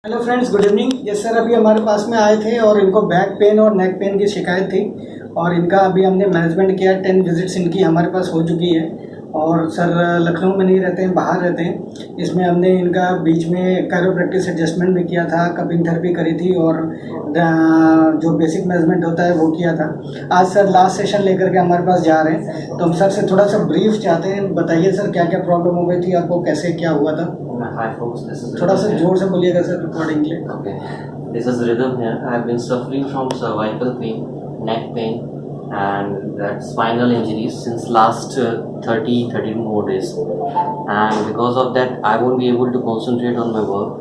Hello friends, good evening. ये sir अभी हमारे पास में आए थे और इनको बैक पेन और नेक पेन की शिकायत थी और इनका अभी हमने मैनेजमेंट किया। 10 विजिट्स इनकी हमारे पास हो चुकी है और सर लखनऊ में नहीं रहते हैं, बाहर रहते हैं। इसमें हमने इनका बीच में कैरोप्रैक्टिस एडजस्टमेंट भी किया था, कपिंग थेरेपी करी थी और जो बेसिक मैनेजमेंट होता है वो किया था। आज सर लास्ट सेशन लेकर के हमारे पास जा रहे हैं, तो हम सर से थोड़ा सा ब्रीफ चाहते हैं। बताइए सर, क्या क्या प्रॉब्लम हो गई थी आपको, कैसे क्या हुआ था? Hi folks, this is थोड़ा सा Rhythm जोर here. से बोलिएगा सर, रिकॉर्डिंग के लिए। Okay, this is Rhythm here. I have been suffering from cervical pain, neck pain, and that spinal injuries since last 30 more days. And because of that, I won't be able to concentrate on my work.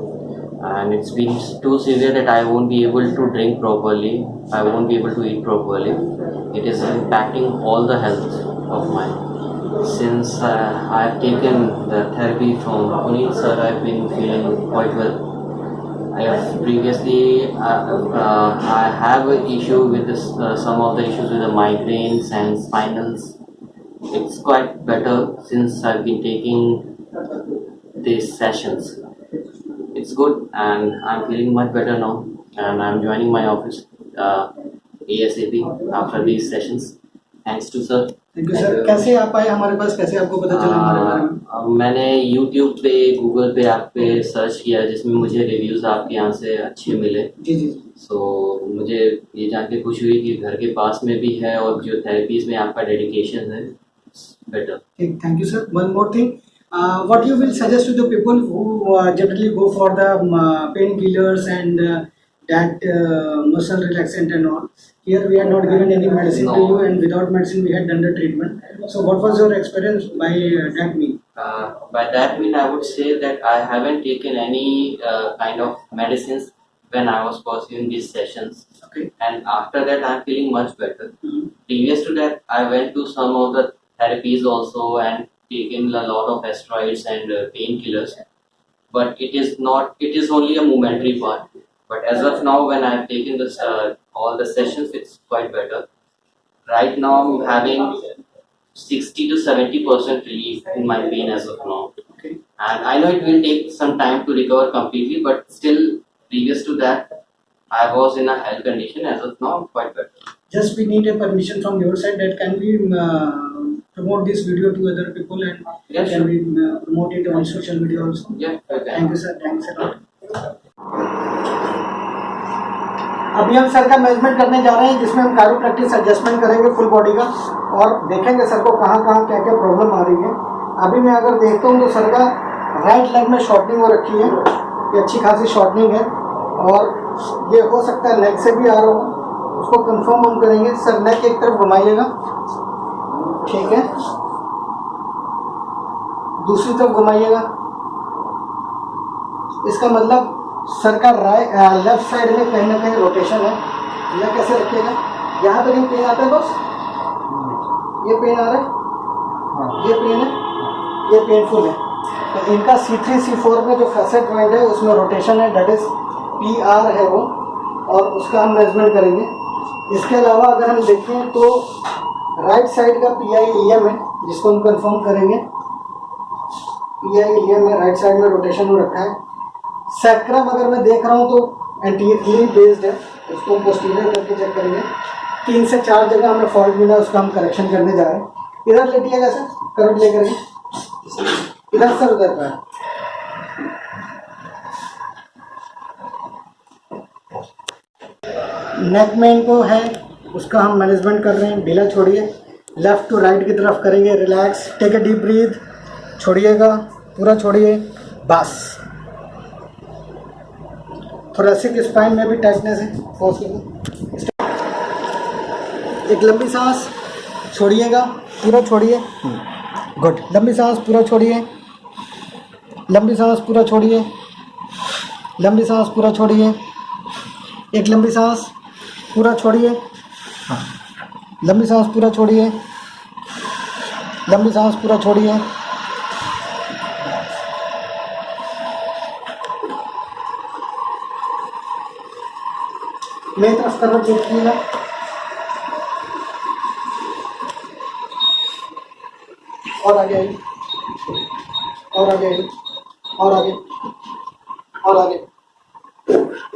And it's been too severe that I won't be able to drink properly. I won't be able to eat properly. It is impacting all the health of mine. Since I have taken the therapy from Puneet sir, I have been feeling quite well. I have previously I have an issue with this, some of the issues with the migraines and spinals. It's quite better since I've been taking these sessions. It's good and I'm feeling much better now, and I'm joining my office ASAP after these sessions. Thanks to sir. Thank you sir. कैसे आप आए हमारे पास, कैसे आपको पता चला हमारे बारे में? मैंने YouTube पे, गूगल पे आप पे सर्च किया, जिसमें मुझे रिव्यूज़ आपके यहाँ से अच्छे मिले। जी जी। सो मुझे ये जान के खुशी हुई कि घर के पास में भी है और जो थेरेपीज में आपका डेडिकेशन है, बेटर। ठीक, thank you sir. One more thing, what you will suggest to the people who generally go for the painkillers and that muscle relaxant and all? Here we are not given any medicine to you, and without medicine we had done the treatment. So what was your experience by that mean? By that mean, I would say that I haven't taken any kind of medicines when I was pursuing these sessions. Okay. And after that, I'm feeling much better. Mm-hmm. Previous to that, I went to some of the therapies also and taken a lot of steroids and painkillers. But it is not. It is only a momentary part. But as of now, when I've taken this all the sessions, it's quite better. Right now, I'm having 60 to 70% relief in my pain as of now. Okay. And I know it will take some time to recover completely, but still, previous to that, I was in a health condition. As of now, I'm quite better. Just we need a permission from your side that can we promote this video to other people, and Yeah, can sure. we promote it on social media also? Yeah, okay. Thank you sir, thanks a lot. अभी हम sir का management करने जा रहे हैं, जिसमें हम कैरोप्रैक्टिस adjustment करेंगे फुल बॉडी का और देखेंगे सर को कहाँ कहाँ क्या क्या प्रॉब्लम आ रही है। अभी मैं अगर देखता हूँ तो सर का राइट लेग में शॉर्टनिंग हो रखी है, ये अच्छी खासी शॉर्टनिंग है और ये हो सकता है नेक से भी आ रहा हो, उसको कंफर्म हम करेंगे। सर नेक एक तरफ घुमाइएगा, ठीक है, दूसरी तरफ घुमाइएगा। इसका मतलब सर का लेफ्ट साइड में कहीं ना कहीं रोटेशन है। यह कैसे रखिएगा, यहाँ पे कहीं पेन आता है बस, ये पेन आ रहा है, ये पेन है, ये पेनफुल है। तो इनका C3 C4 में जो फैसेट जॉइंट है उसमें रोटेशन है, डेट इज PR है वो, और उसका हम मेजरमेंट करेंगे। इसके अलावा अगर हम देखें तो राइट साइड का PI इलियम है, जिसको हम कंफर्म करेंगे। PI इलियम में राइट साइड में रोटेशन हो रखा है। सैक्रम अगर मैं देख रहा हूँ तो एंटीरियरली बेस्ड है, उसको हम पोस्टीरियर करके चेक करेंगे। 3 से 4 जगह हमें फॉल्ट मिला, उसका हम करेक्शन करने जा रहे हैं। इधर लेटिएगा सर, करंट लेकर इधर सर, उधर पर नेक में इनको है, उसका हम मैनेजमेंट कर रहे हैं। ढीला छोड़िए, लेफ्ट टू राइट की तरफ करेंगे। Relax, take a deep breath, छोड़िएगा, पूरा छोड़िए, बस। थोरेसिक स्पाइन में भी टाइटनेस है, फोर्स कीजिए। एक लंबी सांस छोड़िएगा, पूरा छोड़िए, गुड। लंबी सांस पूरा छोड़िए, लंबी सांस पूरा छोड़िए, लंबी सांस पूरा छोड़िए। एक लंबी सांस पूरा छोड़िए, लंबी सांस पूरा छोड़िए, लंबी सांस पूरा छोड़िए। मेरी तरफ करवट देखिएगा, और आगे आइए, और आगे आइए, और आगे, और आगे,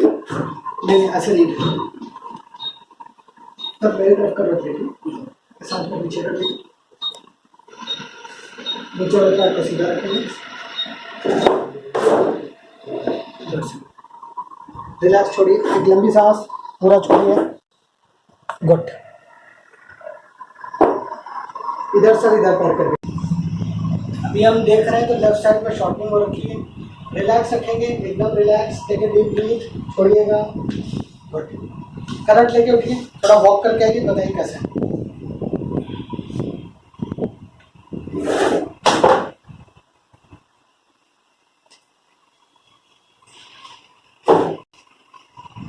नहीं ऐसे नहीं तब मेरी तरफ कर रख लीजिए, साथ में नीचे कर लीजिए, नीचे वाले पैर को सीधा रखेंगे, रिलैक्स छोड़िए, एक लंबी सांस पूरा छोड़िए, गुड। इधर सर इधर पैर करके अभी हम देख रहे हैं तो लेफ्ट साइड में शॉर्टनिंग हो रखी है, रिलैक्स रखेंगे, एकदम relax, take a deep breath, छोड़िएगा, गुड। करंट लेके उठिए, थोड़ा वॉक करके आइए, बताइए कैसे है।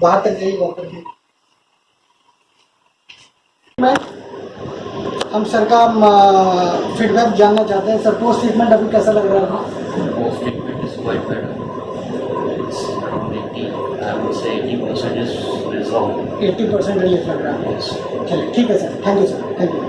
बाहर तक जाइए वॉक करके। मैं हम सर का फीडबैक जानना चाहते हैं सर, पोस्ट ट्रीटमेंट अभी कैसा लग रहा है आपको? Post treatment is quite better. It's around 80, I would say 80% is resolved. 80% relief लग रहा है। Yes. चलिए ठीक है sir, thank you sir, thank you.